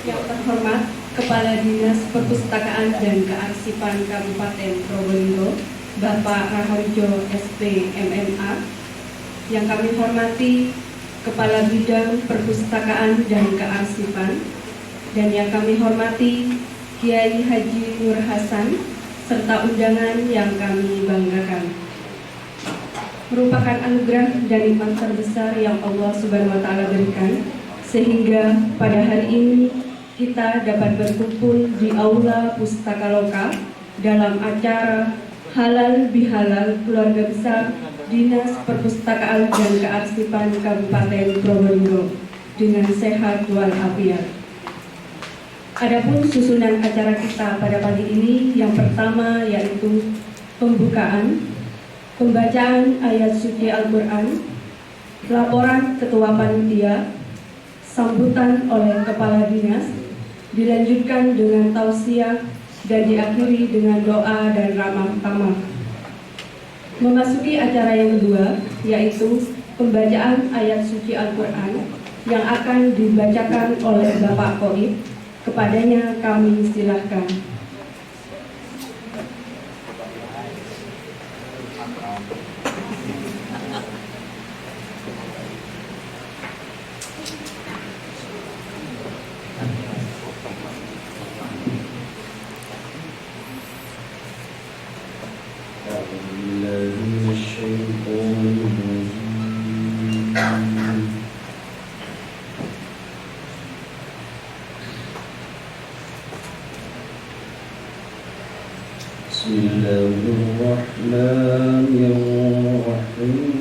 Yang terhormat Kepala Dinas Perpustakaan dan Kearsipan Kabupaten Probolinggo, Bapak Raharjo SP MMA. Yang kami hormati Kepala Bidang Perpustakaan dan Kearsipan, dan yang kami hormati Kiai Haji Nur Hasan serta undangan yang kami banggakan. Merupakan anugerah dan nikmat terbesar yang Allah Subhanahu wa Ta'ala berikan, sehingga pada hari ini kita dapat berkumpul di Aula Pustaka Loka dalam acara Halal Bihalal Keluarga Besar Dinas Perpustakaan dan Kearsipan Kabupaten Probolinggo dengan sehat walafiat. Adapun susunan acara kita pada pagi ini, yang pertama yaitu pembukaan, pembacaan ayat suci Al-Quran, laporan Ketua Panitia, sambutan oleh Kepala Dinas, dilanjutkan dengan tausiah dan diakhiri dengan doa dan ramah tamah. Memasuki acara yang kedua, yaitu pembacaan ayat suci Al-Quran yang akan dibacakan oleh Bapak Qoib. Kepadanya kami silahkan. Bismillahirrahmanirrahim.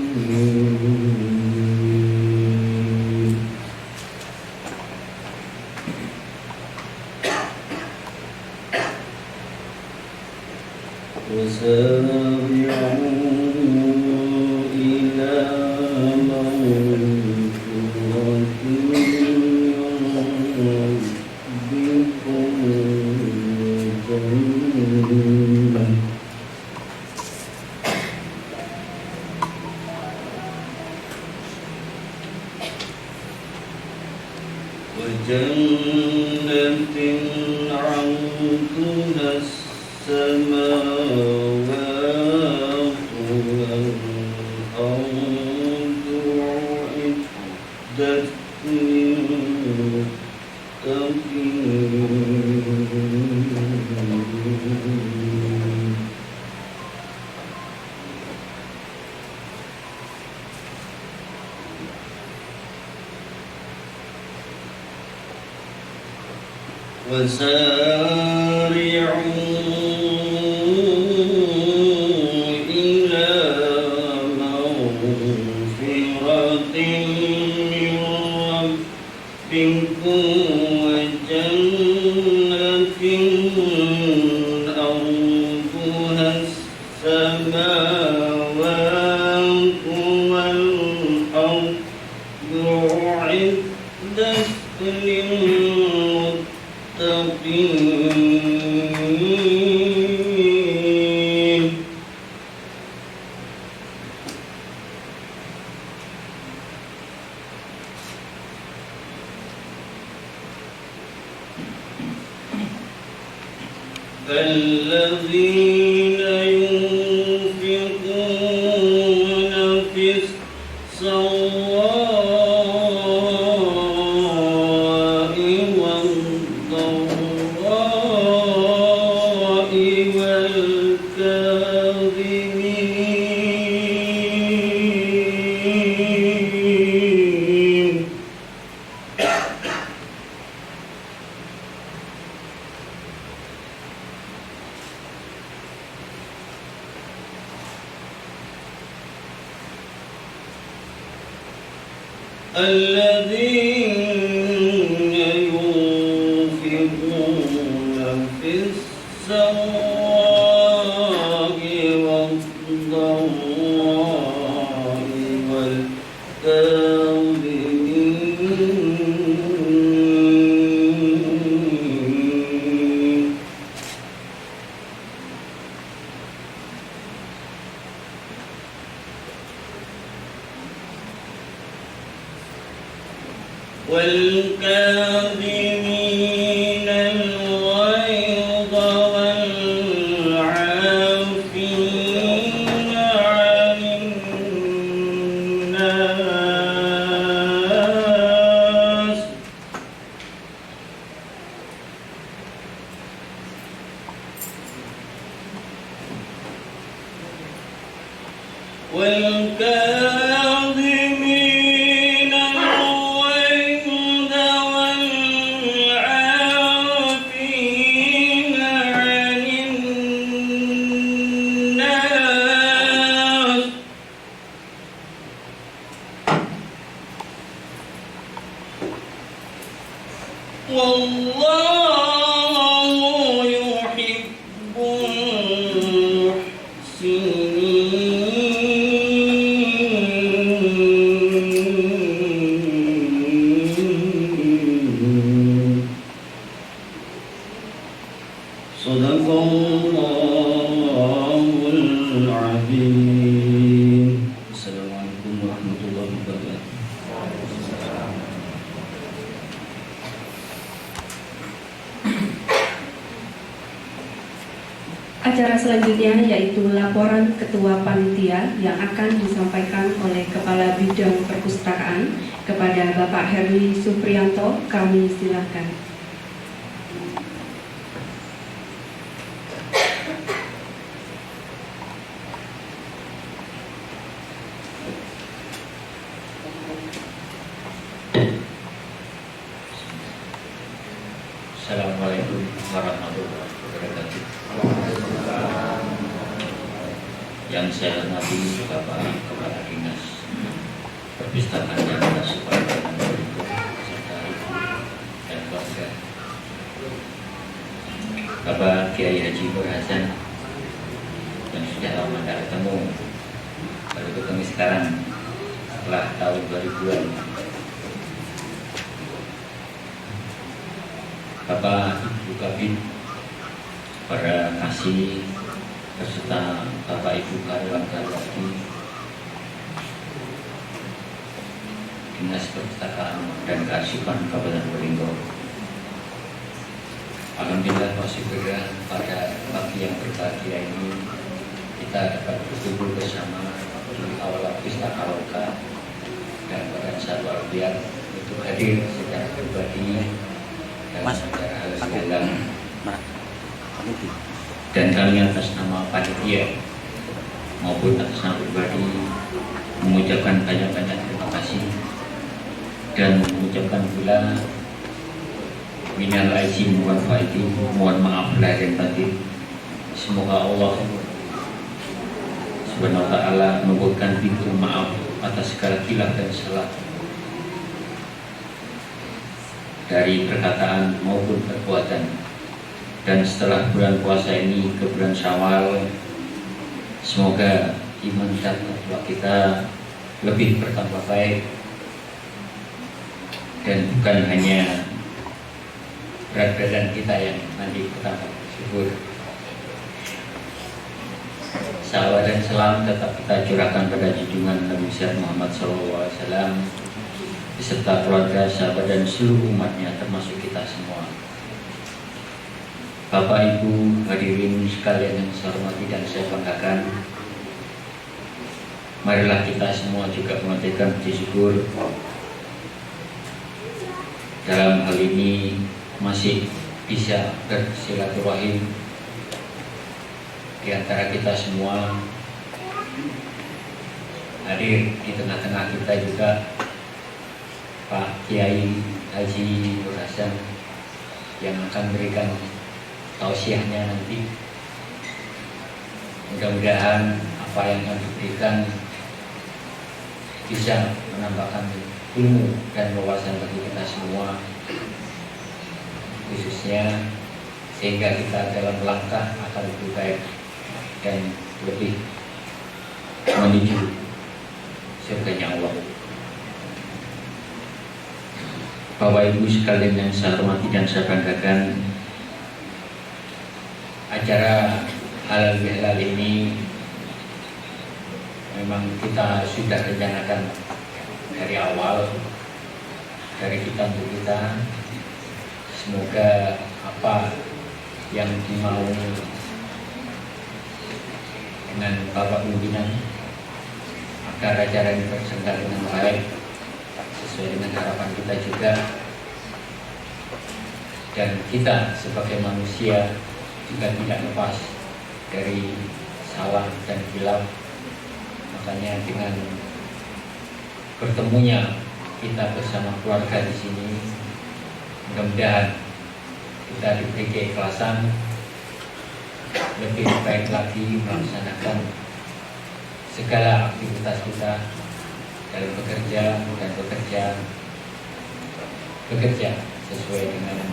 الذين ينفقون الكاظمين الذين ينفقون في السراء والضراء والكاظمين والكاظمين الغيظ والعافين عن الناس والكاظمين الغيظ والعافين عن الناس والله يحب المحسنين صدق الله العظيم. Assalamualaikum warahmatullahi wabarakatuh. Acara selanjutnya yaitu laporan Ketua Panitia yang akan disampaikan oleh Kepala Bidang Perpustakaan kepada Bapak Herli Supriyanto. Kami silakan. Assalamualaikum warahmatullahi wabarakatuh. Yang saya hormati Bapak Kepala Dinas Perpustakaan dan Sukarelawan serta Ibu dan keluarga, Bapak Kiai Haji Nur Hasan yang sudah lama tidak ketemu, baru ketemu sekarang setelah tahun 2000-an. Bapak Ibu Kabin, para kasih beserta Bapak Ibu karyawan-karyawati Dinas Perpustakaan dan Kearsipan Kabupaten Probolinggo. Alhamdulillah bersyukur pada pagi yang berbahagia ini kita dapat berkumpul bersama di awal Pustaka Loka dan pada Satwa Biar untuk hadir secara pribadi dan secara halus dalam dan kami atas nama panitia maupun atas nama pribadi mengucapkan banyak-banyak terima kasih dan mengucapkan pula minal aizin wal faizin, mohon maaf lahir dan batin. Semoga Allah Subhanahu wa ta'ala membukakan pintu maaf atas segala khilaf dan salah dari perkataan maupun perbuatan. Dan setelah bulan puasa ini ke bulan Syawal, semoga iman dan takwa kita lebih bertambah baik dan bukan hanya berat badan kita yang nanti bertambah subur. Salawat dan salam tetap kita curahkan pada junjungan Nabi besar Muhammad SAW beserta keluarga, sahabat dan seluruh umatnya termasuk kita semua. Bapak Ibu hadirin sekalian yang saya hormati dan saya banggakan, marilah kita semua juga mengaturkan puji syukur dalam hal ini masih bisa bersilaturahim di antara kita semua hadir di tengah-tengah kita juga Pak Kiai Haji Nur Hasan yang akan berikan tausiahnya nanti. Mudah-mudahan apa yang akan diberikan bisa menambahkan ilmu dan wawasan bagi kita semua, khususnya sehingga kita dalam langkah akan lebih baik dan lebih menuju surganya Allah. Bapak Ibu sekalian yang saya hormati dan saya banggakan, acara halal bihalal ini memang kita sudah rencanakan dari awal, dari kita untuk kita. Semoga apa yang dimau dengan Bapak pimpinan agar acara ini terselenggara dengan baik sesuai dengan harapan kita juga, dan kita sebagai manusia juga tidak lepas dari salah dan hilaf. Makanya dengan bertemunya kita bersama keluarga di sini, mudah-mudahan kita diberi keikhlasan lebih baik lagi melaksanakan segala aktivitas kita dalam bekerja sesuai dengan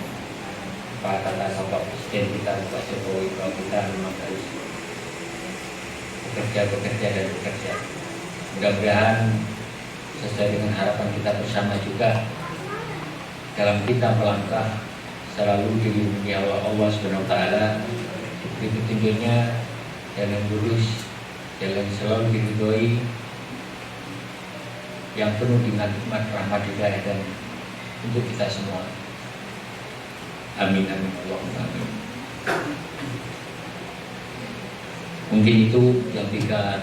apa kata Bapak Presiden kita, Pak Jokowi, bahwa kita memang harus bekerja. Mudah-mudahan sesuai dengan harapan kita bersama juga, dalam kita melangkah selalu dilindungi Allah Subhanahu wa taala, diberi petunjuknya, jalan lurus, jalan selalu diridhoi, yang penuh dengan nikmat rahmat hidayah dan untuk kita semua. Amin amin Allahumma amin. Mungkin itu yang bisa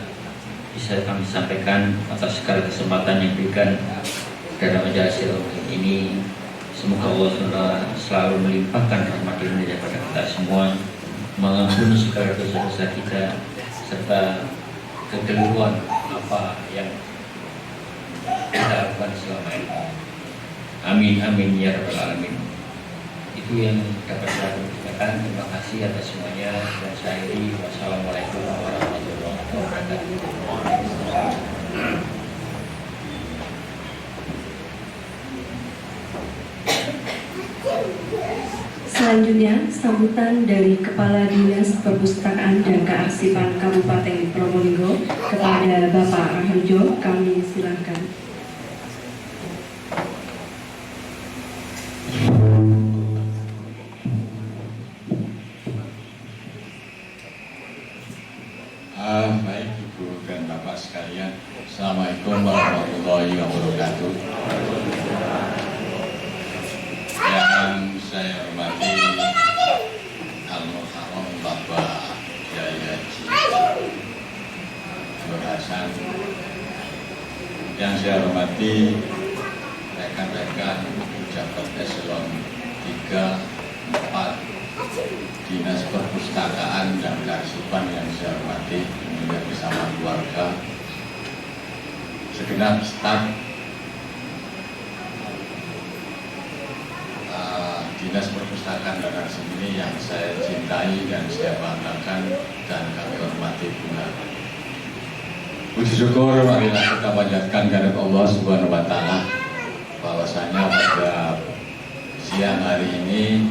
kami sampaikan atas segala kesempatan yang diberikan dalam acara silaturahmi ini. Semoga Allah selalu melimpahkan rahmat hidayah kepada kita semua, mengampuni segala dosa-dosa kita serta kekeliruan apa yang kita lakukan selama ini. Amin amin ya rabbal alamin. Itu yang dapat saya sampaikan. Terima kasih atas semuanya, dan saya akhiri. Wassalamualaikum warahmatullahi wabarakatuh. Selanjutnya, sambutan dari Kepala Dinas Perpustakaan dan Kearsipan Kabupaten Probolinggo kepada Bapak Raharjo, kami silakan. Baik Ibu dan Bapak sekalian, Assalamualaikum warahmatullahi wabarakatuh. Yang saya hormati Al-Muharram Bapak Kiai Haji Nur Hasan, yang saya hormati rekan-rekan pejabat eselon 3, 4 Dinas Perpustakaan dan Kearsipan yang saya hormati, kemudian bersama keluarga, segenap staf Dinas Perpustakaan dan Kearsipan ini yang saya cintai dan saya banggakan dan kami hormati pula. Puji syukur marilah kita panjatkan kehadirat Allah Subhanahu wa taala bahwasanya pada siang hari ini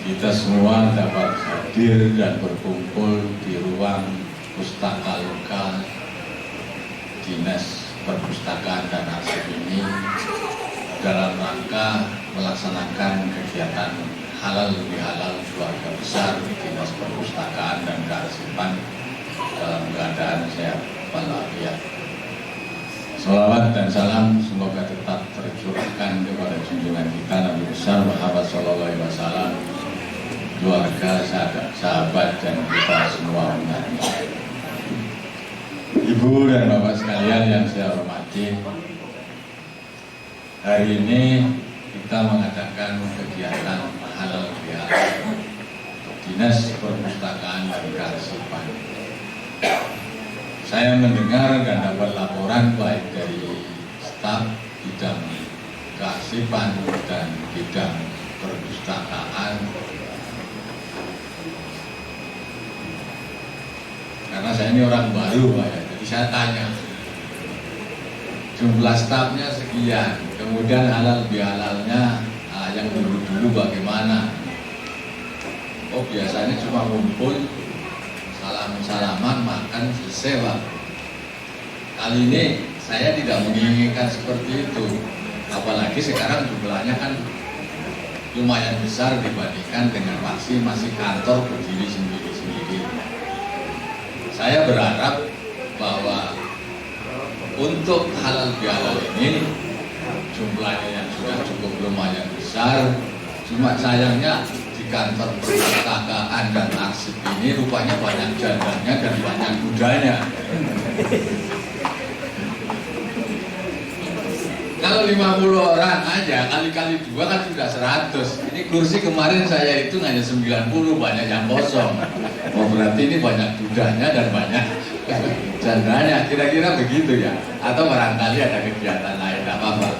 kita semua dapat hadir dan berkumpul di ruang pustaka lokal Dinas Perpustakaan dan Arsip ini dalam rangka melaksanakan kegiatan halal bihalal keluarga besar Dinas Perpustakaan dan Kearsipan dalam keadaan sehat walafiat. Salawat dan salam semoga tetap tercurahkan kepada junjungan kita Nabi besar Muhammad Sallallahu Alaihi Wasallam, keluarga, sahabat, dan kita semua umatnya. Ibu dan Bapak sekalian yang saya hormati, hari ini kita mengadakan kegiatan halal bihalal Dinas Perpustakaan dan Kearsipan. Saya mendengar dan dapat laporan baik dari staf bidang kearsipan dan bidang perpustakaan. Karena saya ini orang baru Pak ya, jadi saya tanya jumlah stafnya sekian, kemudian halal bihalalnya yang dulu bagaimana. Oh biasanya cuma ngumpul salam-salaman, makan, selesai Pak. Kali ini saya tidak menginginkan seperti itu. Apalagi sekarang jumlahnya kan lumayan besar dibandingkan dengan masih kantor berdiri sendiri-sendiri. Saya berharap bahwa untuk halal bihalal ini jumlahnya yang sudah cukup lumayan besar. Cuma sayangnya di kantor perpustakaan dan arsip ini rupanya banyak jandanya dan banyak kudanya. Kalau 50 orang aja kali-kali 2 kan sudah 100. Ini kursi kemarin saya itu hanya 90, banyak yang kosong. Oh berarti ini banyak kudanya dan banyak jandanya. Kira-kira begitu ya. Atau barangkali ada kegiatan lain, tidak apa-apa.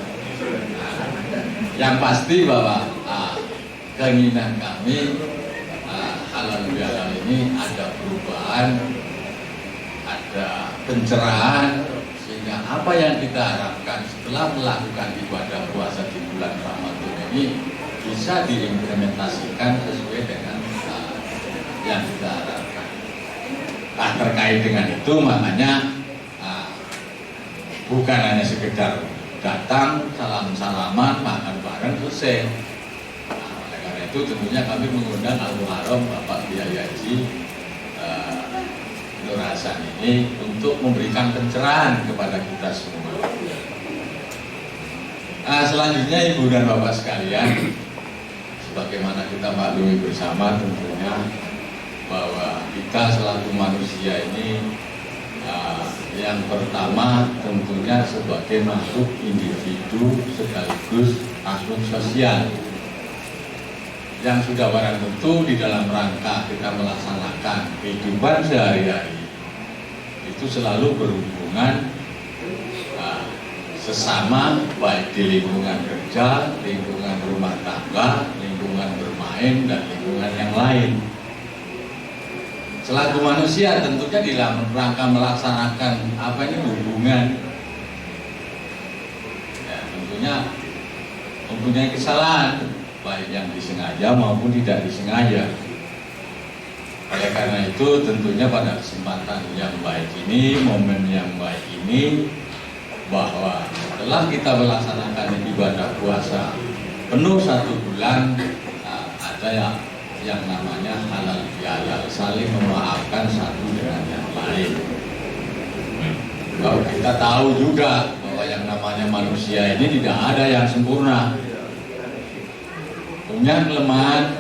Yang pasti bahwa keinginan kami halal bihalal ini ada perubahan, ada pencerahan, sehingga apa yang kita harapkan setelah melakukan ibadah puasa di bulan Ramadan ini bisa diimplementasikan sesuai dengan yang kita harapkan. Terkait dengan itu makanya bukan hanya sekedar datang salam-salaman makan bareng selesai. Itu tentunya kami mengundang Al-Muharram Bapak Kiai Haji Nur Hasan ini untuk memberikan pencerahan kepada kita semua. Selanjutnya Ibu dan Bapak sekalian, sebagaimana kita maklumi bersama tentunya bahwa kita selaku manusia ini yang pertama tentunya sebagai makhluk individu sekaligus makhluk sosial yang sudah barang tentu di dalam rangka kita melaksanakan kehidupan sehari-hari itu selalu berhubungan sesama, baik di lingkungan kerja, lingkungan rumah tangga, lingkungan bermain, dan lingkungan yang lain. Selaku manusia tentunya di dalam rangka melaksanakan apa ini hubungan ya, tentunya mempunyai kesalahan baik yang disengaja maupun tidak disengaja. Oleh karena itu tentunya pada kesempatan yang baik ini, momen yang baik ini, bahwa setelah kita melaksanakan ibadah puasa penuh 1 bulan, ada yang namanya halal bihalal, saling memaafkan satu dengan yang lain. Kalau kita tahu juga bahwa yang namanya manusia ini tidak ada yang sempurna, punya kelemahan,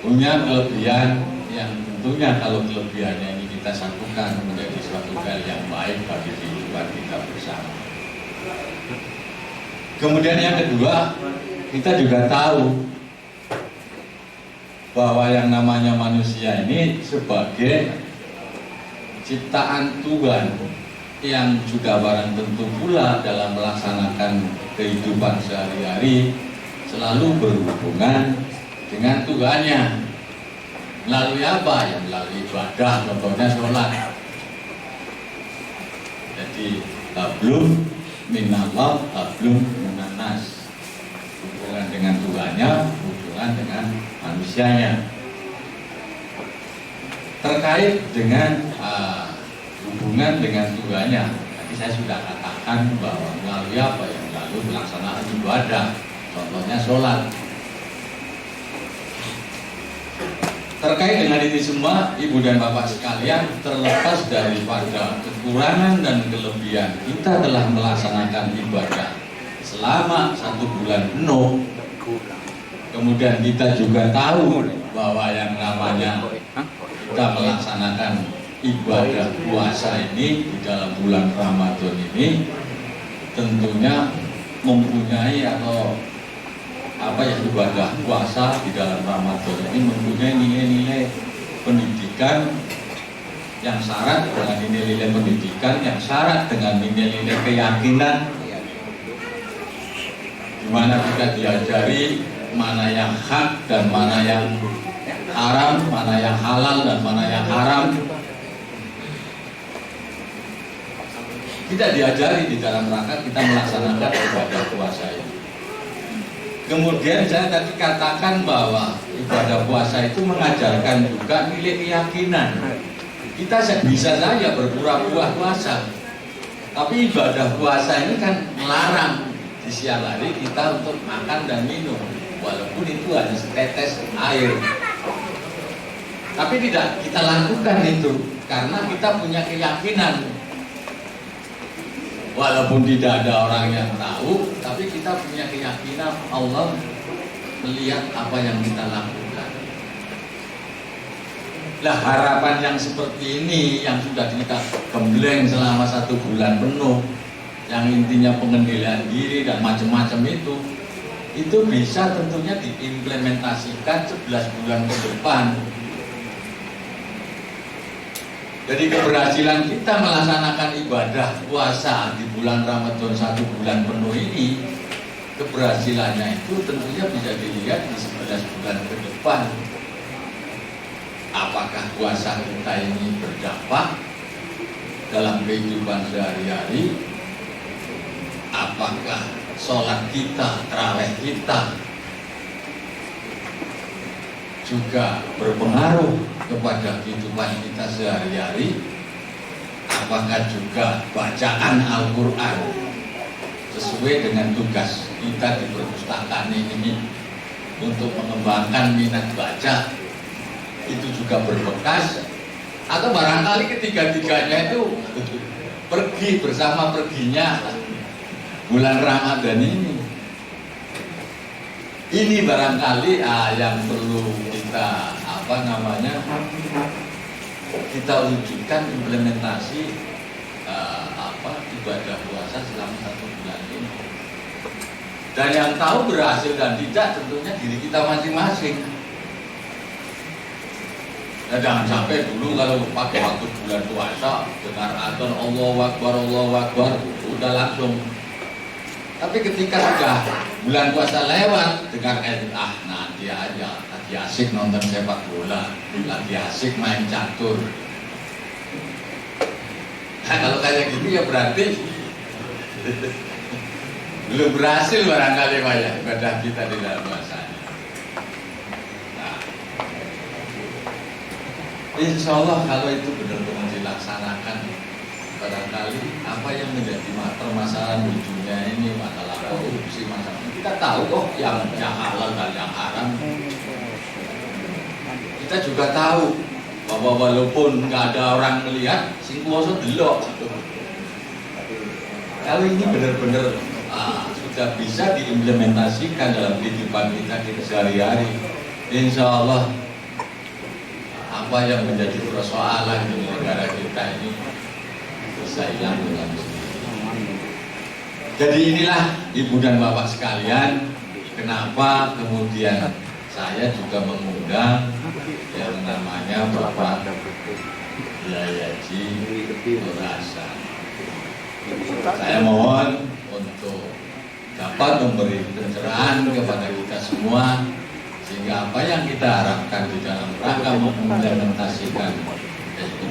punya kelebihan yang tentunya kalau kelebihannya ini kita satukan menjadi suatu hal yang baik bagi kehidupan kita bersama. Kemudian yang kedua, kita juga tahu bahwa yang namanya manusia ini sebagai ciptaan Tuhan yang juga barang tentu pula dalam melaksanakan kehidupan sehari-hari selalu berhubungan dengan Tuhannya. Melalui apa? Ya melalui ibadah, contohnya sholat. Jadi hablum minallah, hablum minanas. Hubungan dengan Tuhannya, hubungan dengan manusianya. Terkait dengan hubungan dengan Tuhannya, tadi saya sudah katakan bahwa melalui apa yang lalu pelaksanaan ibadah, contohnya sholat. Terkait dengan ini semua, Ibu dan Bapak sekalian, terlepas daripada kekurangan dan kelebihan, kita telah melaksanakan ibadah selama 1 bulan penuh. Kemudian kita juga tahu bahwa yang namanya kita melaksanakan ibadah puasa ini di dalam bulan Ramadan ini tentunya mempunyai atau apa yang ibadah puasa di dalam Ramadan ini mempunyai nilai-nilai pendidikan yang syarat dengan nilai-nilai pendidikan, yang syarat dengan nilai-nilai keyakinan, di mana kita diajari mana yang hak dan mana yang haram, mana yang halal dan mana yang haram. Kita diajari di dalam rangka kita melaksanakan ibadah puasa ini. Kemudian saya tadi katakan bahwa ibadah puasa itu mengajarkan juga nilai keyakinan. Kita bisa saja berpura-pura puasa, tapi ibadah puasa ini kan melarang di siang hari kita untuk makan dan minum, walaupun itu hanya setetes air. Tapi tidak kita lakukan itu karena kita punya keyakinan. Walaupun tidak ada orang yang tahu, tapi kita punya keyakinan Allah melihat apa yang kita lakukan. Lah harapan yang seperti ini yang sudah kita gembleng selama 1 bulan penuh, yang intinya pengendalian diri dan macam-macam itu bisa tentunya diimplementasikan 11 bulan ke depan. Jadi keberhasilan kita melaksanakan ibadah puasa di bulan Ramadan 1 bulan penuh ini, keberhasilannya itu tentunya bisa dilihat di 11 bulan ke depan. Apakah puasa kita ini berdampak dalam kehidupan sehari-hari? Apakah sholat kita, tarawih kita juga berpengaruh kepada kehidupan kita sehari-hari? Apakah juga bacaan Al-Quran sesuai dengan tugas kita di perpustakaan ini untuk mengembangkan minat baca itu juga berbekas? Atau barangkali ketiga-tiganya itu pergi bersama perginya bulan Ramadan ini? Ini barangkali yang perlu kita kita wujudkan implementasi ibadah puasa selama 1 bulan ini. Dan yang tahu berhasil dan tidak tentunya diri kita masing-masing. Nah, jangan sampai dulu kalau pakai waktu bulan puasa dengar adzan Allahu Akbar udah langsung. Tapi ketika sudah bulan puasa lewat, dengar nanti aja, lagi asik nonton sepak bola, lagi asik main catur. Nah, kalau kayak gitu ya berarti belum berhasil barangkali Pak ya ibadah kita di dalam puasanya. Nah, insya Allah kalau itu benar-benar dilaksanakan, barangkali apa yang menjadi permasalahan di dunia ini, masalah korupsi, masalah kita tahu kok yang halal dan yang haram. Kita juga tahu bahwa walaupun nggak ada orang melihat, sing kuoso delok. Kalau ini benar-benar sudah bisa diimplementasikan dalam kehidupan kita sehari-hari, insya Allah apa yang menjadi persoalan di negara kita ini bisa hilang dengan sendiri. Jadi inilah Ibu dan Bapak sekalian, kenapa kemudian saya juga mengundang yang namanya Bapak Yayaji Nurasa. Saya mohon untuk dapat memberi pencerahan kepada kita semua, sehingga apa yang kita harapkan di dalam rangka mengimplementasikan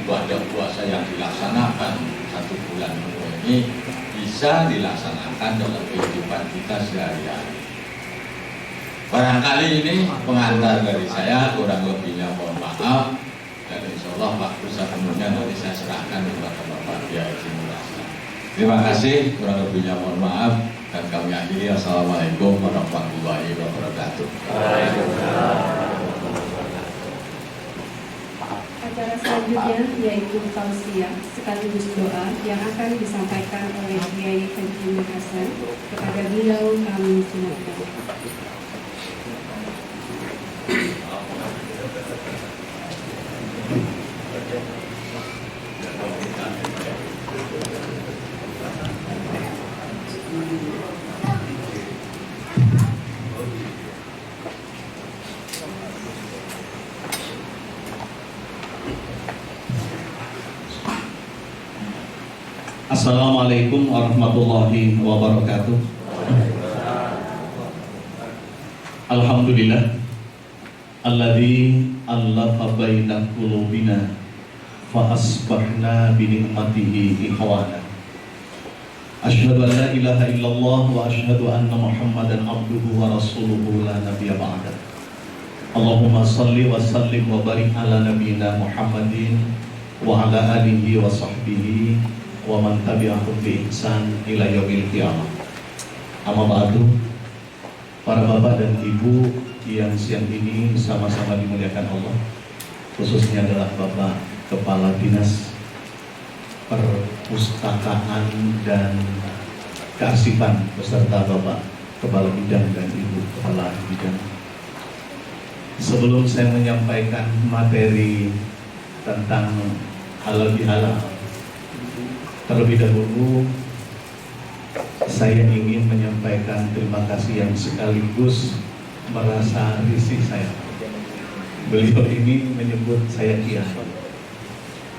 ibadah puasa yang dilaksanakan 1 bulan penuh ini bisa dilaksanakan dalam kehidupan kita sehari-hari. Barangkali ini pengantar dari saya, kurang lebihnya mohon maaf, dan insya Allah waktu sepenuhnya nanti saya serahkan kepada Bapak Yayaji Nurasa. Terima kasih, kurang lebihnya mohon maaf, dan kami akhiri. Assalamualaikum warahmatullahi wabarakatuh. Acara selanjutnya yaitu tausiah sekaligus doa yang akan disampaikan oleh Kiai Haji Nur Hasan. Kepada beliau kami silakan. Assalamualaikum warahmatullahi wabarakatuh. Alhamdulillah alladzi allafa baina qulubina fa asbahna bi ni'matihi ikhwana. Asyhadu an la ilaha illallah wa asyhadu anna Muhammadan abduhu wa rasuluhu la nabiyya ba'da. Allahumma shalli wa sallim wa barik ala nabiyyina Muhammadin wa ala alihi wa sahbihi wa man tabi'ahum bi ihsan ila yaumil qiyamah. Amma ba'du. Para bapak dan ibu yang siang ini sama-sama dimuliakan Allah, khususnya adalah Bapak Kepala Dinas Perpustakaan dan Kearsipan beserta Bapak Kepala Bidang dan Ibu Kepala Bidang. Sebelum saya menyampaikan materi tentang halal bihalal, terlebih dahulu saya ingin menyampaikan terima kasih yang sekaligus merasa risih saya. Beliau ini menyebut saya kiai.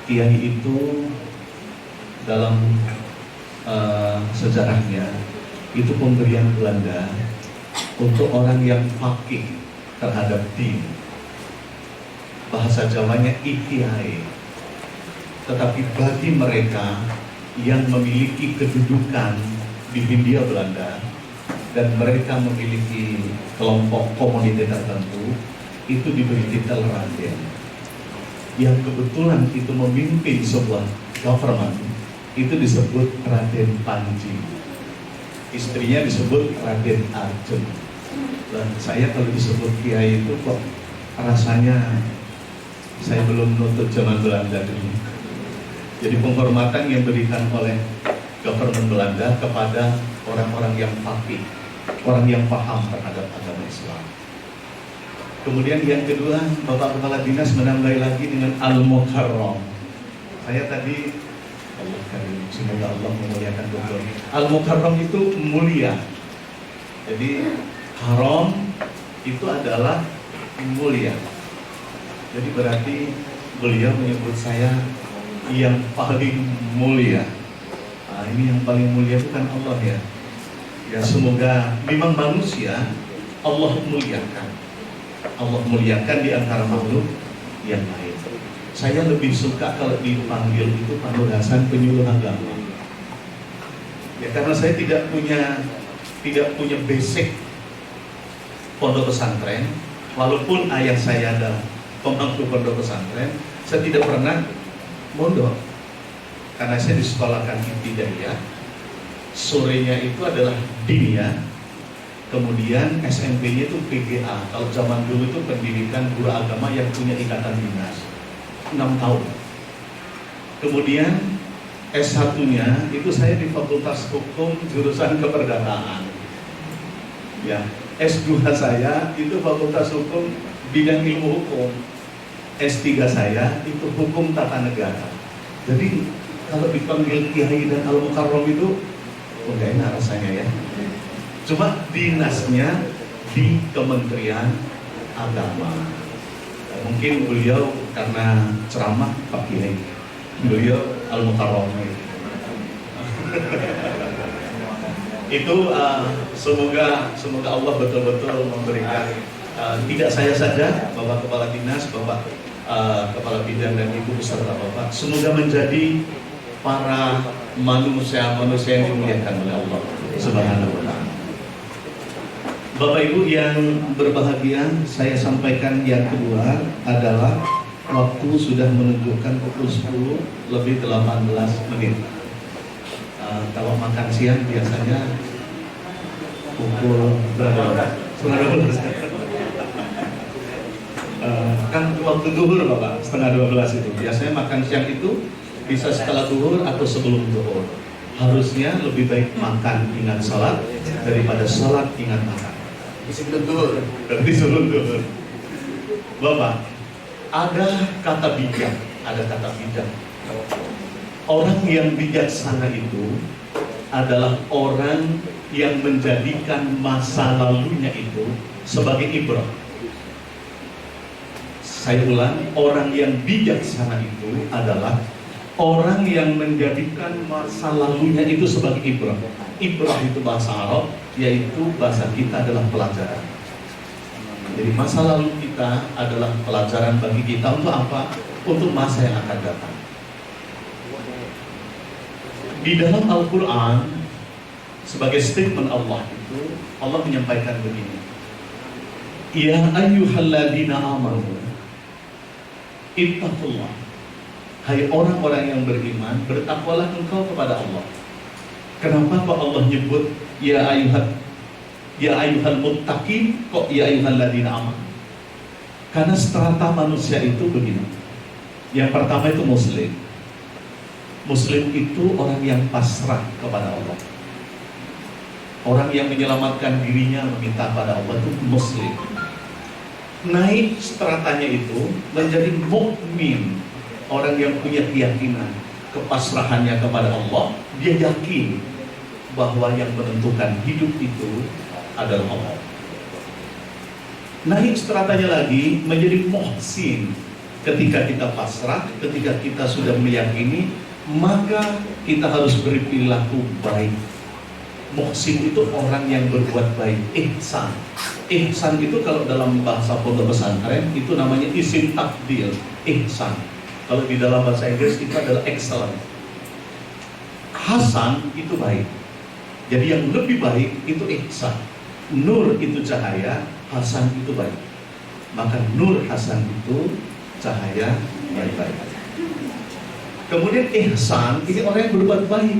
Kiai itu dalam sejarahnya itu pemberian Belanda untuk orang yang faqih terhadap din. Bahasa Jawanya ikiai. Tetapi bagi mereka yang memiliki kedudukan di Hindia Belanda dan mereka memiliki kelompok komunitas tertentu, itu diberi titel Raden. Yang kebetulan itu memimpin sebuah government itu disebut Raden Panji. Istrinya disebut Raden Arjun. Dan saya kalau disebut kiai itu kok rasanya saya belum menuntut zaman Belanda dulu. Jadi penghormatan yang diberikan oleh government Belanda kepada orang-orang yang faqih, orang yang paham terhadap agama Islam. Kemudian yang kedua, Bapak Kepala Dinas menambahi lagi dengan Al-Mukarram. Saya tadi, Allah karim, semoga Allah memuliakan betul. Al-Mukarram itu mulia. Jadi haram itu adalah mulia. Jadi berarti beliau menyebut saya yang paling mulia. Nah, ini yang paling mulia itu kan Allah ya. Ya semoga memang manusia Allah muliakan. Allah muliakan di antara makhluk yang lain. Saya lebih suka kalau dipanggil itu penugasan penyuluh agama. Ya karena saya tidak punya basic pondok pesantren, walaupun ayah saya adalah pemangku pondok pesantren, saya tidak pernah mondok. Karena saya disekolahkan ibtidaiyah, sorenya itu adalah diniyah, kemudian SMP-nya itu PGA. Kalau zaman dulu itu pendidikan guru agama yang punya ikatan dinas 6 tahun. Kemudian S1-nya itu saya di Fakultas Hukum jurusan Keperdataan. Ya, S2 saya itu Fakultas Hukum bidang ilmu hukum. S3 saya itu hukum tata negara. Jadi kalau dipanggil Kiai dan Al-Mukarram itu enggak enak rasanya ya. Cuma dinasnya di Kementerian Agama. Mungkin beliau karena ceramah Pak Kiai, beliau Al-Mukarram. Itu semoga Allah betul-betul memberikan tidak saya saja, Bapak Kepala Dinas, Bapak Kepala Bidang dan Ibu beserta Bapak, semoga menjadi para manusia yang dimuliakan oleh Allah Subhanahu wa ta'ala. Bapak Ibu yang berbahagia, saya sampaikan yang kedua adalah waktu sudah menunjukkan pukul 10 lebih 18 menit. Kalau makan siang biasanya pukul berapa? Setengah 12. Kan waktu duhur Bapak, setengah 12 itu. Biasanya makan siang itu bisa setelah duhur atau sebelum duhur. Harusnya lebih baik makan ingat sholat daripada sholat ingat makan. Sebelum duhur. Sebelum duhur. Bapak, ada kata bijak, Orang yang bijaksana itu adalah orang yang menjadikan masa lalunya itu sebagai ibrah. Saya ulang, orang yang bijaksana itu adalah orang yang menjadikan masa lalunya itu sebagai ibrah. Ibrah itu bahasa Arab, yaitu bahasa kita adalah pelajaran. Jadi masa lalu kita adalah pelajaran bagi kita untuk apa? Untuk masa yang akan datang. Di dalam Al-Quran, sebagai statement Allah itu, Allah menyampaikan begini. Ya ayyuhalladzina amanu ittaqullah. Hai orang-orang yang beriman, bertakwalah engkau kepada Allah. Kenapa kok Allah nyebut ya ayyuhal muttaqin, kok ya ayyuhalladzina amanu? Karena strata manusia itu begini. Yang pertama itu muslim. Muslim itu orang yang pasrah kepada Allah. Orang yang menyelamatkan dirinya meminta pada Allah itu muslim. Naik stratanya itu menjadi mukmin, orang yang punya keyakinan, kepasrahannya kepada Allah. Dia yakin bahwa yang menentukan hidup itu adalah Allah. Naik stratanya lagi menjadi muhsin. Ketika kita pasrah, ketika kita sudah meyakini, maka kita harus berperilaku baik. Muhsin itu orang yang berbuat baik. Ihsan. Ihsan itu kalau dalam bahasa pondok pesantren itu namanya isim takdil. Ihsan. Kalau di dalam bahasa Inggris itu adalah excellent. Hasan itu baik. Jadi yang lebih baik itu ihsan. Nur itu cahaya, hasan itu baik. Maka nur hasan itu cahaya baik-baik. Kemudian ihsan, ini orang yang berbuat baik,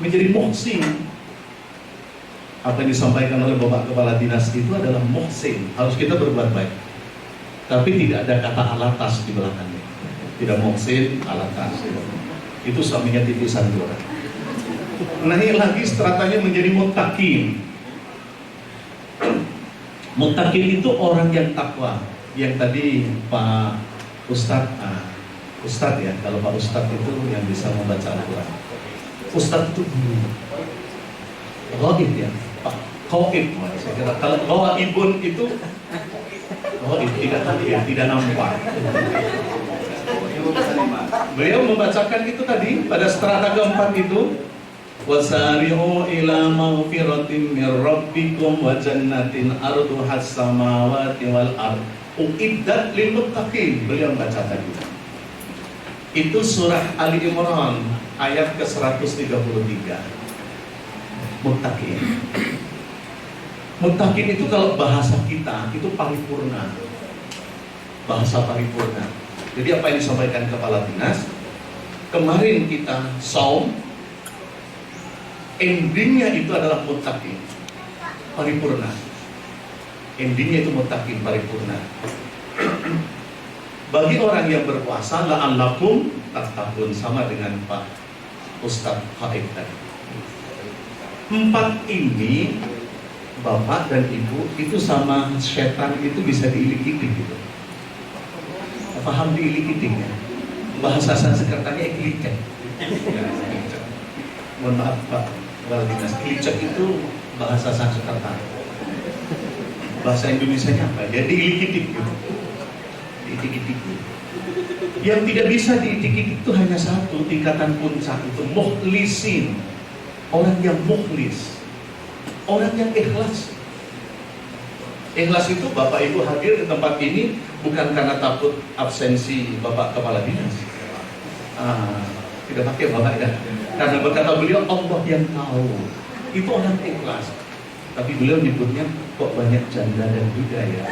menjadi muhsin. Apa yang disampaikan oleh Bapak Kepala Dinas itu adalah muhsin. Harus kita berbuat baik. Tapi tidak ada kata alatas di belakangnya. Tidak muhsin, alatas. Itu suaminya TV Sandora. Naik lagi stratanya menjadi muttaqin. Muttaqin itu orang yang takwa. Yang tadi Pak Ustadz ya, kalau Pak Ustadz itu yang bisa membaca Al-Quran. Ustadz itu guru. Ghaib ya, Pak Ghaib. Saya kira kalau ghaibun itu ghaib, tidak hadir, tidak nampak. Beliau membacakan itu tadi pada strata keempat itu. Wasari'u ila maghfiratin mir rabbikum wa jannatin arduhas samawati wal ard uiddat lil muttaqin. Beliau membaca tadi. Itu surah Ali Imran ayat ke-133. Muttaqin. Muttaqin itu kalau bahasa kita itu paripurna. Bahasa paripurna. Jadi apa yang disampaikan Kepala Dinas, kemarin kita saum, endingnya itu adalah muttaqin, paripurna. Endingnya itu muttaqin, paripurna. Bagi orang yang berpuasa, la'allakum tattaqun, sama dengan Pak Ustadz Khaib tadi. 4 ini, Bapak dan Ibu, itu sama setan itu bisa diilik-ilik gitu. Paham diilik-ilik ya? Bahasa Sanskertanya ikilicek. Mohon maaf Pak Kepala Dinas, ikilicek itu bahasa Sanskerta. Bahasa Indonesianya apa? Jadi ilik-ilik gitu. Diitik-itik. Yang tidak bisa diitik-itik itu hanya satu, tingkatan puncak itu mukhlisin. Orang yang mukhlis, orang yang ikhlas. Ikhlas itu Bapak Ibu hadir di tempat ini bukan karena takut absensi Bapak Kepala Dinas. Tidak pakai Bapak ya. Karena berkata beliau, Allah yang tahu. Itu orang ikhlas. Tapi beliau nyebutnya kok banyak janda dan duda ya.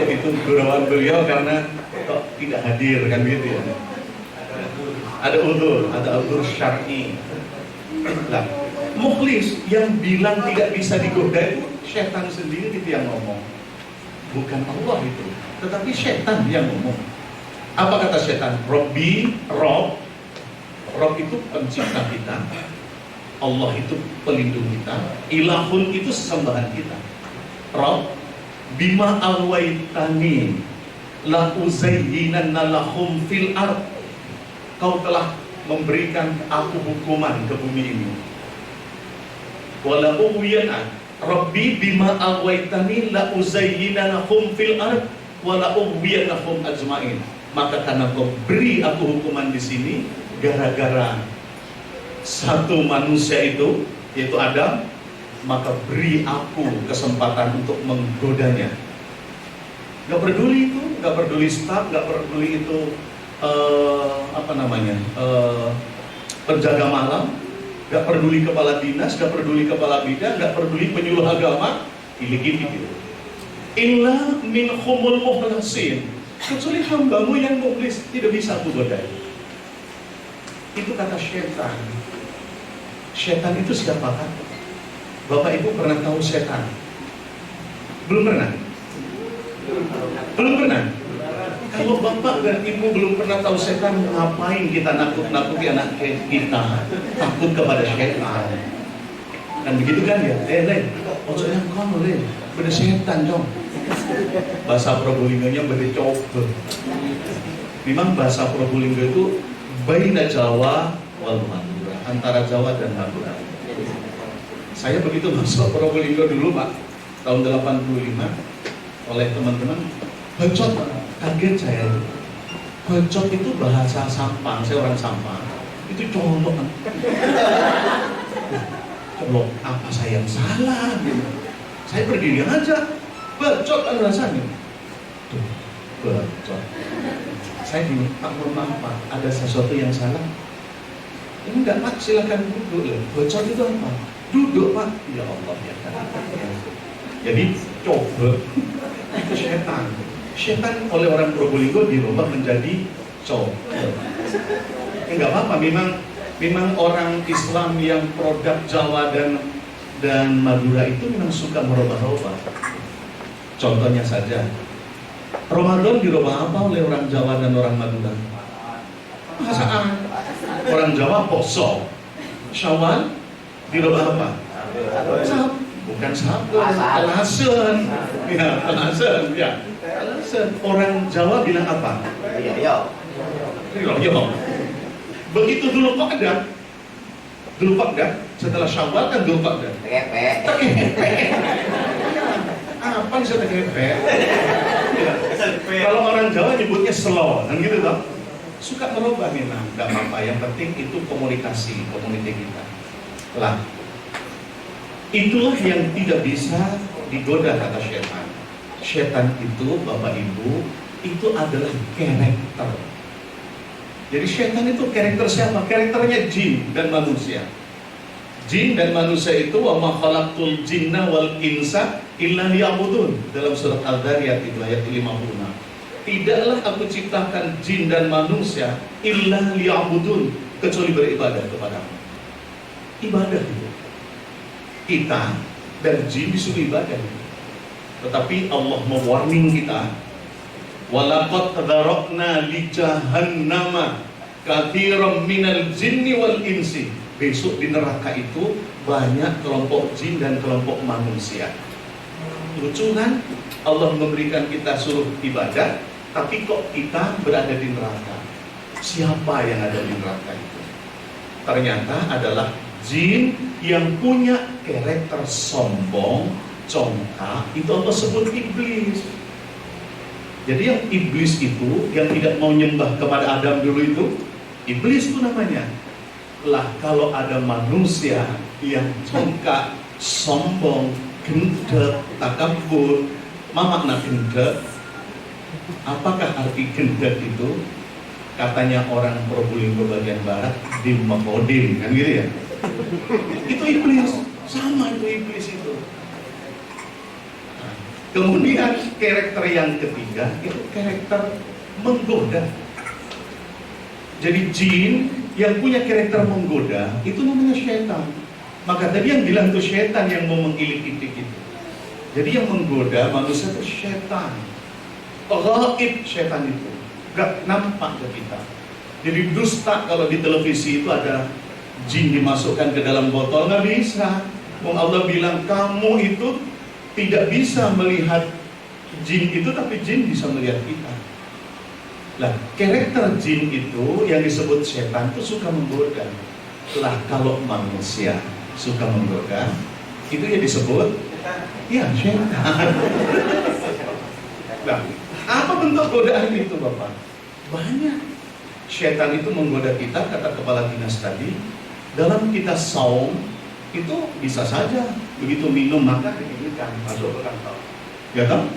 Itu gurauan beliau karena kok tidak hadir kan gitu ya. Ada udzur syar'i. Nah, mukhlis yang bilang tidak bisa digoda itu setan sendiri itu yang ngomong. Bukan Allah itu, tetapi setan yang ngomong. Apa kata setan? Robbi, Rob itu pencipta kita. Allah itu pelindung kita, ilahun itu sesembahan kita. Rabb bima alwaitani la uzayyinanna lahum fil ard. Kau telah memberikan aku hukuman ke bumi ini. Wala uwiyana Rabbi bima alwaitani la uzayyinanna lahum fil ard wala uwiyanahum ajmain. maka karena kau beri aku hukuman di sini gara-gara satu manusia itu, yaitu Adam, maka beri aku kesempatan untuk menggodanya. Gak peduli itu, gak peduli staf, gak peduli itu penjaga malam, gak peduli kepala dinas, gak peduli kepala bidang, gak peduli penyuluh agama, pilih-pilih gitu. Illa min humul mukhlasin, kecuali hambamu yang mukhlis tidak bisa aku godai. Itu kata syaitan. Syaitan itu siapa kan? Bapak Ibu pernah tahu setan? Belum pernah? Belum pernah? Kalau Bapak dan Ibu belum pernah tahu setan, ngapain kita nakut-nakuti anak kita? Takut kepada setan. Kan begitu kan ya? Len, maksudnya kamu Len, beda setan dong. Bahasa Probolinggonya beda coba. Memang bahasa Probolinggo itu baina Jawa wal Madura, antara Jawa dan Madura. Saya begitu masuk Probolinggo dulu Pak, tahun 85 oleh teman-teman, bacot, kaget saya itu. Bacot itu bahasa Sampang, saya orang Sampang. Itu colok. Colok, apa saya yang salah? Gitu. Saya berdiri aja, bacot kan rasanya. Tuh, bacot. Saya gini, Pak, mohon maaf Pak, ada sesuatu yang salah? Ini enggak Pak, silakan duduk. Bacot itu apa? Duduk Pak. Ya Allah ya. Jadi coba itu setan. Setan oleh orang Probolinggo dirubah menjadi coba. Enggak apa-apa, memang orang Islam yang produk Jawa dan Madura itu memang suka merubah-rubah. Contohnya saja, Ramadan dirubah apa oleh orang Jawa dan orang Madura? Pasaan. Orang Jawa poso. Syawal dirubah apa? Bukan sabar, telasen. Ya, telasen. Ya, telasen. Orang Jawa bilang apa? Yo. Begitu dulu Qa'dah. Dulu Qa'dah, setelah Syawal kan dulu Qa'dah. Tegepe. Apa sih tegepe? Ya. Kalau orang Jawa nyebutnya slow, kan gitu toh. Suka merubah memang, enggak apa-apa. Yang penting itu komunikasi kita. Lah, itulah yang tidak bisa digoda kata syaitan. Syaitan itu, Bapak Ibu, itu adalah karakter. Jadi syaitan itu karakter siapa? Karakternya jin dan manusia. Jin dan manusia itu wa ma khalaqtul jinna wal insa illa liya'budun. Dalam surat Al-Dhariyat itu ayat 56. Tidaklah aku ciptakan jin dan manusia illa liya'budun, kecuali beribadah kepadamu. Ibadah itu. Kita dan jin disuruh ibadah. Tetapi Allah mewarning kita, walaqad dzaraqna li jahannama katsiran minal jinni wal insi. Besok di neraka itu banyak kelompok jin dan kelompok manusia. Lucu kan? Allah memberikan kita suruh ibadah, tapi kok kita berada di neraka? Siapa yang ada di neraka itu? Ternyata adalah jin yang punya karakter sombong, congkak. Itu apa sebut iblis. Jadi yang iblis itu, yang tidak mau nyembah kepada Adam dulu itu, iblis itu namanya. Lah kalau ada manusia yang congkak, sombong, gendek, takabur, makna gendek. Apakah arti gendek itu? Katanya orang Probolinggo bagian barat, dimmekodim, kan gitu ya? Itu iblis, sama itu iblis itu. Nah, kemudian karakter yang ketiga itu karakter menggoda. Jadi jin yang punya karakter menggoda itu namanya syaitan. Maka tadi yang bilang itu syaitan yang mau mengilik-ilik itu. Jadi yang menggoda manusia itu syaitan. Ghaib syaitan itu, gak nampak ke kita. Jadi dusta kalau di televisi itu ada jin dimasukkan ke dalam botol, nggak bisa. Allah bilang kamu itu tidak bisa melihat jin itu, tapi jin bisa melihat kita. Lah, karakter jin itu yang disebut setan itu suka menggoda. Lah, kalau manusia suka menggoda, itu yang disebut ya setan. Nah, apa bentuk godaan itu Bapak? Banyak. Syaitan itu menggoda kita, kata kepala dinas tadi. Dalam kita saum itu bisa saja begitu minum maka diinginkan masuk ke kantor. Ya kan?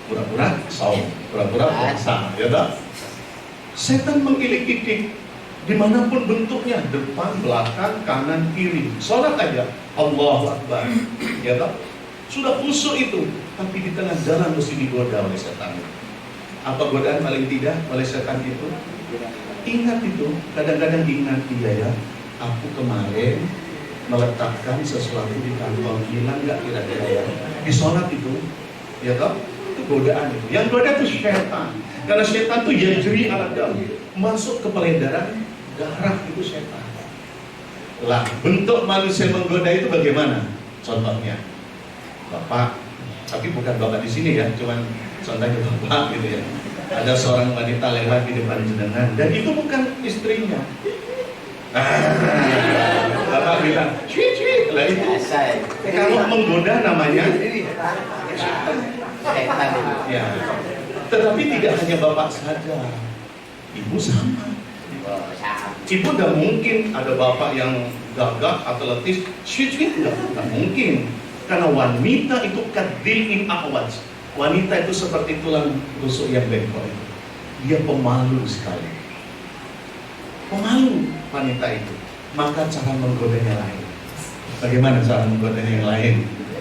Pura-pura saum, pura-pura puasa, ya kan? Setan mengilik-ilik dimanapun bentuknya, depan, belakang, kanan, kiri. Sholat aja, Allahu Akbar, ya kan? Sudah khusyuk itu, tapi di tengah jalan mesti digoda oleh setan. Apa godaan paling tidak oleh setan itu? Ingat itu, kadang-kadang ingat dia ya. Aku kemarin meletakkan sesuatu di kantong, hilang nggak kira-kira ya? Di sholat itu, ya kan? Itu godaan itu. Yang goda itu syaitan. Karena syaitan itu yajri ala dam, masuk ke peredaran darah itu syaitan. Lah, bentuk manusia menggoda itu bagaimana? Contohnya, bapak, tapi bukan bapak di sini ya, cuman contohnya bapak gitu ya. Ada seorang wanita lewat di depan jenengan dan itu bukan istrinya. Bapak bilang, cuy, lah itu kalau menggoda namanya Setan. ya. Tetapi tidak hanya bapak saja, ibu sama. Ibu tidak mungkin ada bapak yang gagah atau letis, cuy, tidak mungkin. Karena wanita itu kadilin ahwaj. Wanita itu seperti tulang rusuk yang bengkok itu. Dia pemalu sekali. Pemalu wanita itu. Maka cara menggodanya lain. Bagaimana cara menggodanya yang lain?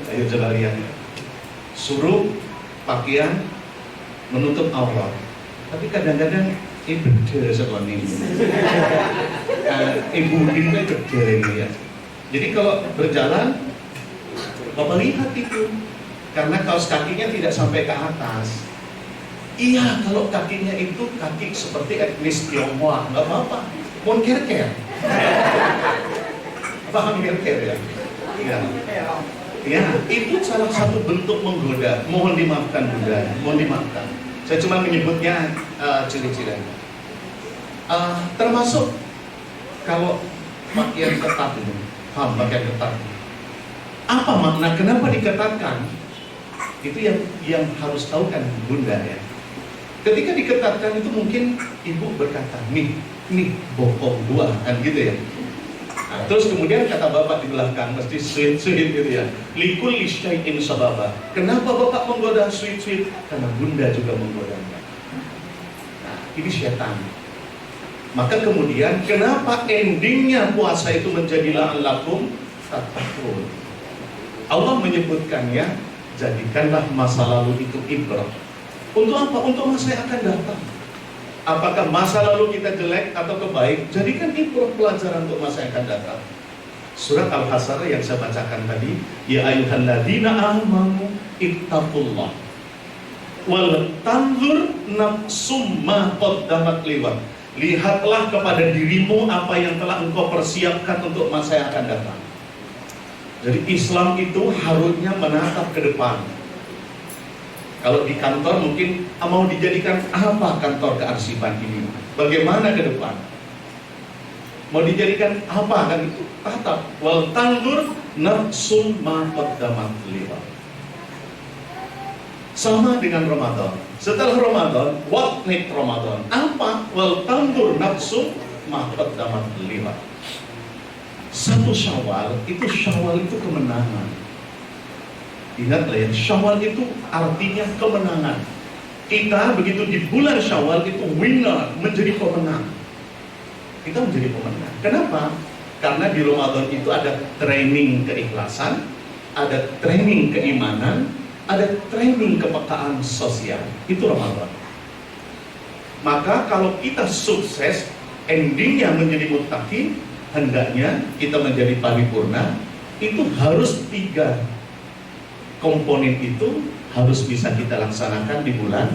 Ayo coba lihat. Suruh pakaian menutup aurat. Tapi kadang-kadang beda seperti ini. Ibu ini beda ini ya. Jadi kalau berjalan, Bapak lihat itu. Karena kaos kakinya tidak sampai ke atas. Iya, kalau kakinya itu kaki seperti etnis Tionghoa, nggak apa-apa. Mohon ker-ker. Paham ker-ker ya? Iya. Ya, itu salah satu bentuk menggoda. Mohon dimaafkan Bunda, mohon dimaafkan. Saya cuma menyebutnya ciri-cirinya. Termasuk kalau pakaian ketat itu, pakaian ketat. Apa makna? Kenapa diketatkan? Itu yang harus tahu kan Bunda ya. Ketika diketatkan itu mungkin ibu berkata, nih bokong dua kan gitu ya. Nah, terus kemudian kata bapak di belakang mesti sweet gitu ya. Likul isyai'in sababa. Kenapa bapak menggoda sweet? Karena Bunda juga menggodanya. Nah, ini syaitan. Maka kemudian kenapa endingnya puasa itu menjadi la'allakum tattaqun? Allah menyebutkannya, jadikanlah masa lalu itu ibrah. Untuk apa? Untuk masa yang akan datang. Apakah masa lalu kita jelek atau kebaik? Jadikan ibrah pelajaran untuk masa yang akan datang. Surat Al-Hasyr yang saya bacakan tadi, ya ayyuhalladzina amanu ittaqullah wal tanzur nafsum ma qaddamat liwat. Lihatlah kepada dirimu apa yang telah engkau persiapkan untuk masa yang akan datang. Jadi Islam itu harusnya menatap ke depan. Kalau di kantor mungkin mau dijadikan apa kantor kearsipan ini? Bagaimana ke depan? Mau dijadikan apa kan itu? Tatap. Wal tanzur nafsum ma qaddamat liwat. Sama dengan Ramadan. Setelah Ramadan, what next Ramadan? Apa? Wal tanzur nafsum ma qaddamat liwat. Satu Syawal itu kemenangan. Ingatlah ya, Syawal itu artinya kemenangan. Kita begitu di bulan Syawal itu winner, menjadi pemenang. Kita menjadi pemenang. Kenapa? Karena di Ramadan itu ada training keikhlasan, ada training keimanan, ada training kepekaan sosial. Itu Ramadan. Maka kalau kita sukses, endingnya menjadi muttaqin, hendaknya kita menjadi paripurna, itu harus 3 komponen itu harus bisa kita laksanakan di bulan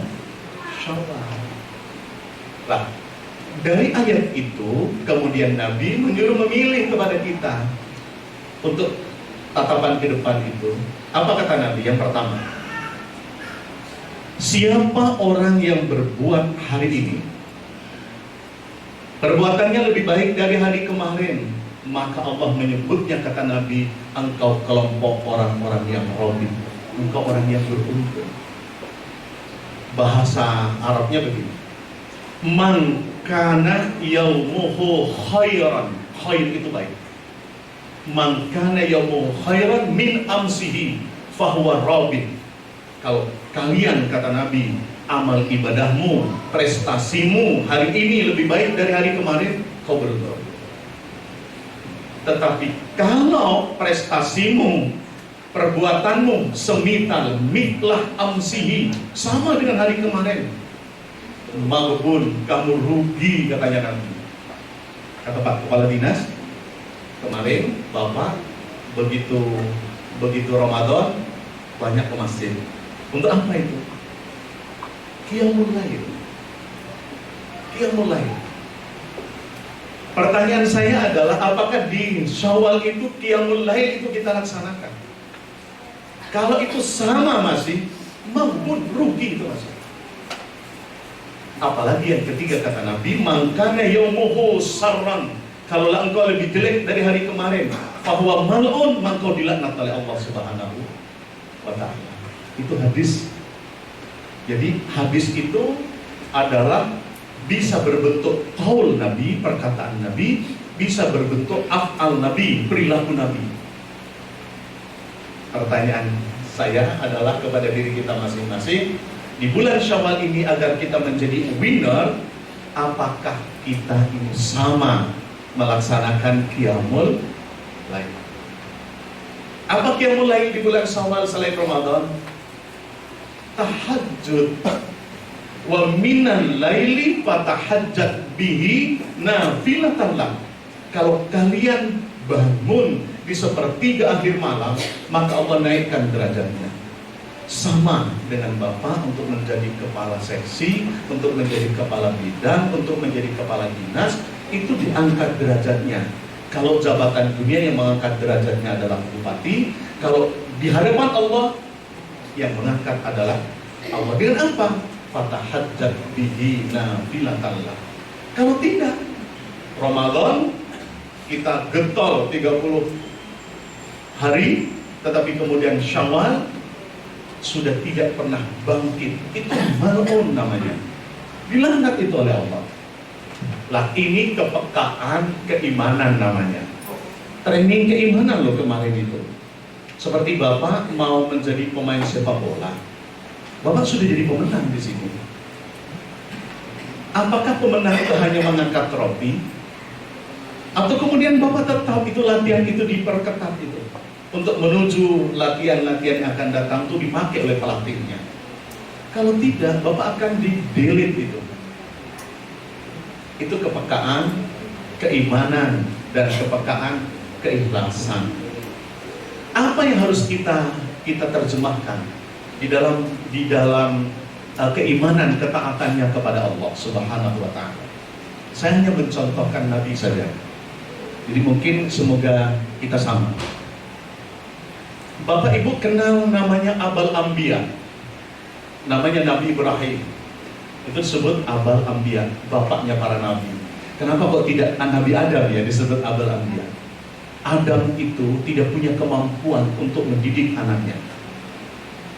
Syawal. Nah, dari ayat itu kemudian Nabi menyuruh memilih kepada kita untuk tatapan ke depan itu. Apa kata Nabi? Yang pertama, siapa orang yang berbuat hari ini perbuatannya lebih baik dari hari kemarin, maka Allah menyebutnya, kata Nabi, engkau kelompok orang-orang yang robin, engkau orang yang beruntung. Bahasa Arabnya begini, Man kana yaumuhu khairan. Khair itu baik. Man kana yaumuhu khairan min amsihi fahuwa rabin. Kalau kalian, kata Nabi, amal ibadahmu, prestasimu hari ini lebih baik dari hari kemarin, kau beruntung. Tetapi kalau prestasimu, perbuatanmu semital mitlah amsihi, sama dengan hari kemarin, maghbun, kamu rugi, katanya Nabi. Kata Pak Kepala Dinas, kemarin Bapak begitu Ramadan banyak ke masjid. Untuk apa itu? Qiyamul Lail. Qiyamul Lail. Pertanyaan saya adalah, apakah di Syawal itu Qiyamul Lail itu kita laksanakan? Kalau itu sama masih, mampun rugi itu masih. Apalagi yang ketiga kata Nabi, mangkana yaumuhu sarran. Kalaulah engkau lebih jelek dari hari kemarin, fahuwa mal'un, maka kau dilaknat oleh Allah Subhanahu wa ta'ala. Itu hadis. Jadi hadis itu adalah bisa berbentuk qaul Nabi, perkataan Nabi, bisa berbentuk af'al Nabi, perilaku Nabi. Pertanyaan saya adalah kepada diri kita masing-masing, di bulan Syawal ini agar kita menjadi winner, apakah kita ini sama melaksanakan Qiyamul Lail? Apa Qiyamul Lail di bulan Syawal selain Ramadan? Tahajud. Wa minal laili fatahajjat bihi nafilatan lak. Kalau kalian bangun di sepertiga akhir malam, maka Allah naikkan derajatnya. Sama dengan Bapak untuk menjadi kepala seksi, untuk menjadi kepala bidang, untuk menjadi kepala dinas, itu diangkat derajatnya. Kalau jabatan dunia yang mengangkat derajatnya adalah bupati, kalau di hadapan Allah yang mengangkat adalah Allah. Dengan apa? Fatahajjat bihi nafilatan lak. Kalau tidak, Ramadan kita getol 30 hari, tetapi kemudian Syawal sudah tidak pernah bangkit. Itu mal'un namanya. Dilaknat itu oleh Allah. Lah ini kepekaan keimanan namanya. Training keimanan loh kemarin itu. Seperti Bapak mau menjadi pemain sepak bola, Bapak sudah jadi pemenang di sini. Apakah pemenang itu hanya mengangkat trofi? Atau kemudian Bapak tetap itu latihan itu diperketat itu untuk menuju latihan-latihan yang akan datang itu dipakai oleh pelatihnya? Kalau tidak, Bapak akan di-delete itu. Itu kepekaan, keimanan, dan kepekaan, keikhlasan. Apa yang harus kita terjemahkan di dalam keimanan, ketaatannya kepada Allah Subhanahu wa ta'ala? Saya hanya mencontohkan Nabi saja. Jadi mungkin semoga kita sama. Bapak Ibu kenal namanya Abal Anbiya. Namanya Nabi Ibrahim. Itu disebut Abal Anbiya, bapaknya para nabi. Kenapa kok tidak Nabi Adam ya disebut Abal Anbiya? Adam itu tidak punya kemampuan untuk mendidik anaknya.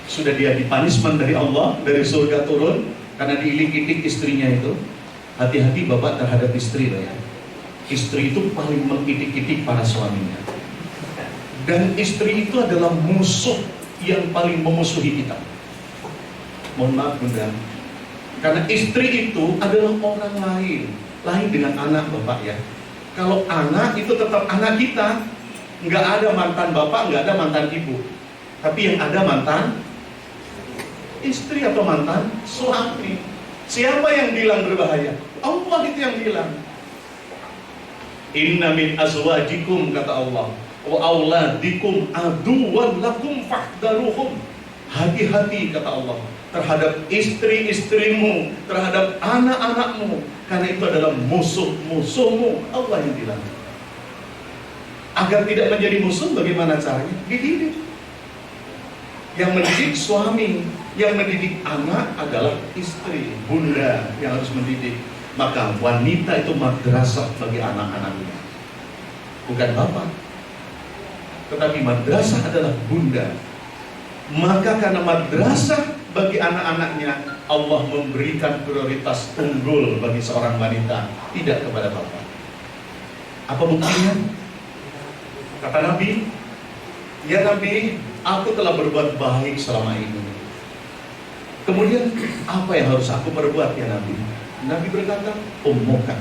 Sudah dia dipunishment dari Allah, dari surga turun karena diilik-ilik istrinya itu. Hati-hati Bapak terhadap istri loh ya. Istri itu paling mengidik-idik para suaminya. Dan istri itu adalah musuh yang paling memusuhi kita. Mohon maaf Bunda, karena istri itu adalah orang lain dengan anak Bapak ya. Kalau anak itu tetap anak kita, nggak ada mantan bapak, nggak ada mantan ibu, tapi yang ada mantan istri atau mantan suami. Siapa yang bilang berbahaya? Allah itu yang bilang. Inna min azwajikum, kata Allah, wa auladikum aduwan lakum fahdharuhum. Hati-hati kata Allah terhadap istri-istrimu, terhadap anak-anakmu, karena itu adalah musuh-musuhmu. Allah yang bilang. Agar tidak menjadi musuh, bagaimana caranya? Dididik. Yang mendidik suami, yang mendidik anak adalah istri, bunda yang harus mendidik. Maka wanita itu madrasah bagi anak-anaknya, bukan bapak. Tetapi madrasah adalah bunda. Maka karena madrasah bagi anak-anaknya, Allah memberikan prioritas unggul bagi seorang wanita, tidak kepada bapak. Apa buktinya? Kata Nabi, ya Nabi, aku telah berbuat baik selama ini. Kemudian apa yang harus aku perbuat ya Nabi? Nabi berkata, ummukan,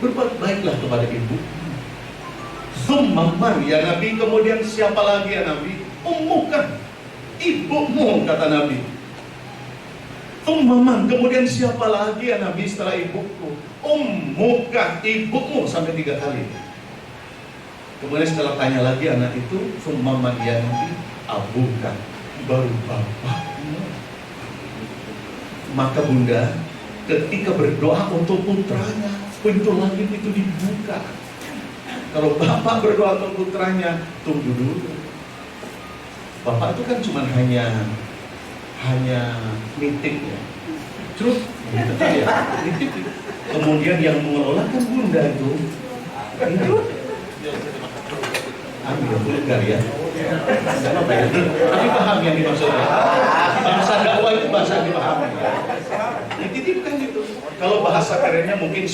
berbuat baiklah kepada ibu. Summan ya Nabi, kemudian siapa lagi ya Nabi? Ummukan, ibumu, kata Nabi. Umman, kemudian siapa lagi ya Nabi setelah ibuku? Ummukan, ibumu, sampai 3 kali. Kemudian setelah tanya lagi anak itu, summan ya Nabi, abukan, baru bapakmu. Maka bunda ketika berdoa untuk putranya, pintu langit itu dibuka. Kalau bapak berdoa untuk putranya, tunggu dulu. Bapak itu kan cuma hanya nitip ya. Terus gitu kan ya, nitip. Kemudian yang mengelola kan bunda itu. Ambil vulgar ya. Enggak apa ya. Tapi paham yang dimaksudnya. Bahasa dakwah itu bahasa yang dipahami. Dititipkan gitu. Kalau bahasa kerennya mungkin